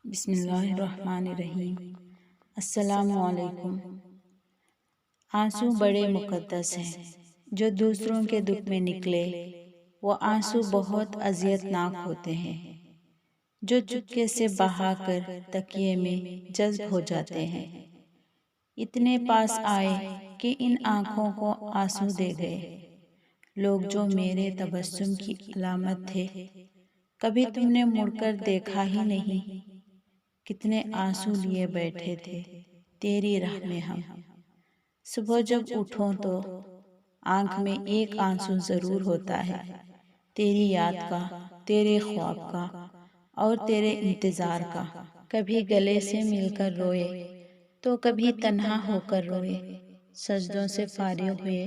بسم اللہ الرحمن الرحیم۔ السلام علیکم۔ آنسو بڑے مقدس ہیں جو دوسروں کے دکھ میں نکلے، وہ آنسو بہت اذیت ناک ہوتے ہیں جو چپکے سے بہا کر تکیے میں جذب ہو جاتے ہیں۔ اتنے پاس آئے کہ ان آنکھوں کو آنسو دے گئے، لوگ جو میرے تبسم کی علامت تھے، کبھی تم نے مڑ کر دیکھا ہی نہیں۔ کتنے آنسو لیے بیٹھے تھے تیری راہ میں ہم، صبح جب اٹھوں تو آنکھ میں ایک آنسو ضرور ہوتا ہے، تیری یاد کا، تیرے خواب کا اور تیرے انتظار کا۔ کبھی گلے سے مل کر روئے تو کبھی تنہا ہو کر روئے، سجدوں سے فارغ ہوئے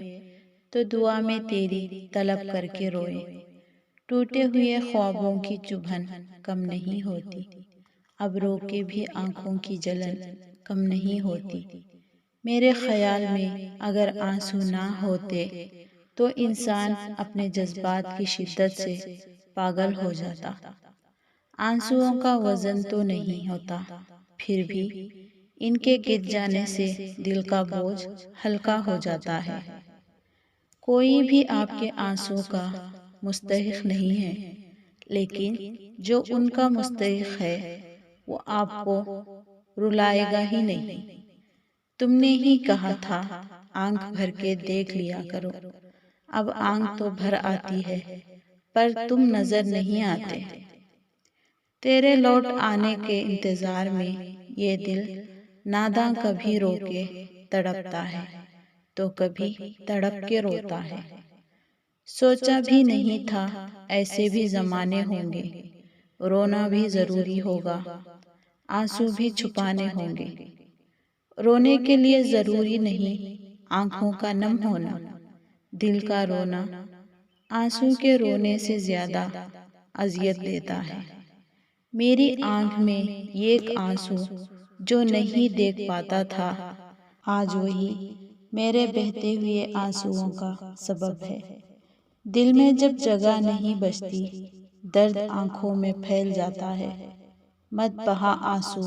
تو دعا میں تیری طلب کر کے روئے۔ ٹوٹے ہوئے خوابوں کی چبھن کم نہیں ہوتی، اب رو کے بھی آنکھوں کی جلن کم نہیں ہوتی۔ میرے خیال میں اگر آنسو نہ ہوتے تو انسان اپنے جذبات کی شدت سے پاگل ہو جاتا۔ آنسوؤں کا وزن تو نہیں ہوتا، پھر بھی ان کے گر جانے سے دل کا بوجھ ہلکا ہو جاتا ہے۔ کوئی بھی آپ کے آنسو کا مستحق نہیں ہے، لیکن جو ان کا مستحق ہے وہ آپ کو رلائے گا ہی نہیں۔ تم نے ہی کہا تھا آنکھ بھر کے دیکھ لیا کرو، اب آنکھ تو بھر آتی ہے پر تم نظر نہیں آتے۔ تیرے لوٹ آنے کے انتظار میں یہ دل ناداں کبھی رو کے تڑپتا ہے تو کبھی تڑپ کے روتا ہے۔ سوچا بھی نہیں تھا ایسے بھی زمانے ہوں گے، رونا بھی ضروری ہوگا، آنسو بھی چھپانے ہوں گے۔ رونے کے لیے ضروری نہیں آنکھوں کا نم ہونا، دل کا رونا آنسو کے رونے سے زیادہ اذیت دیتا ہے۔ میری آنکھ میں ایک آنسو جو نہیں دیکھ پاتا تھا، آج وہی میرے بہتے ہوئے آنسوؤں کا سبب ہے۔ دل میں جب جگہ نہیں بچتی، درد آنکھوں میں پھیل جاتا ہے۔ مت بہا آنسو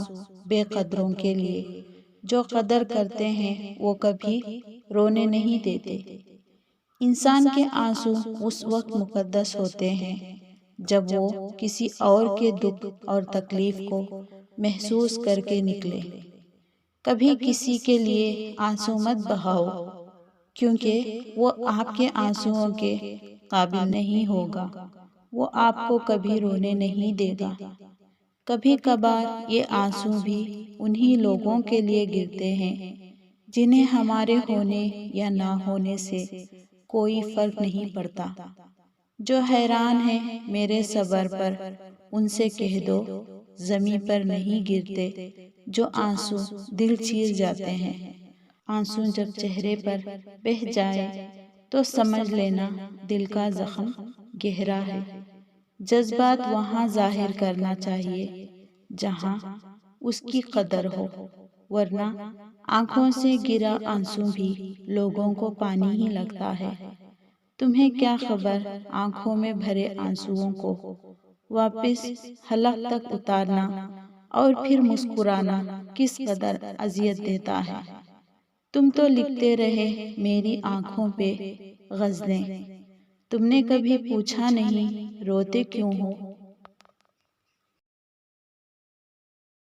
بے قدروں کے لیے، جو قدر کرتے ہیں وہ کبھی رونے نہیں دیتے۔ انسان کے آنسو اس وقت مقدس ہوتے ہیں جب وہ کسی اور کے دکھ اور تکلیف کو محسوس کر کے نکلے۔ کبھی کسی کے لیے آنسو مت بہاؤ، کیونکہ وہ آپ کے آنسوؤں کے قابل نہیں ہوگا، وہ آپ کو کبھی رونے نہیں دے گا۔ کبھی کبھار یہ آنسو بھی انہی لوگوں کے لیے گرتے ہیں جنہیں ہمارے ہونے یا نہ ہونے سے کوئی فرق نہیں پڑتا۔ جو حیران ہیں میرے صبر پر، ان سے کہہ دو زمیں پر نہیں گرتے جو آنسو دل چیر جاتے ہیں۔ آنسو جب چہرے پر بہہ جائے تو سمجھ لینا دل کا زخم گہرا ہے۔ جذبات وہاں ظاہر کرنا چاہیے جہاں اس کی قدر ہو، ورنہ آنکھوں سے گرا آنسو بھی لوگوں کو پانی ہی لگتا ہے۔ تمہیں کیا خبر آنکھوں میں بھرے آنسوؤں کو واپس حلق تک اتارنا اور پھر مسکرانا کس قدر اذیت دیتا ہے۔ تم تو لکھتے رہے میری آنکھوں پہ غزلیں، تم نے کبھی پوچھا نہیں روتے کیوں ہو؟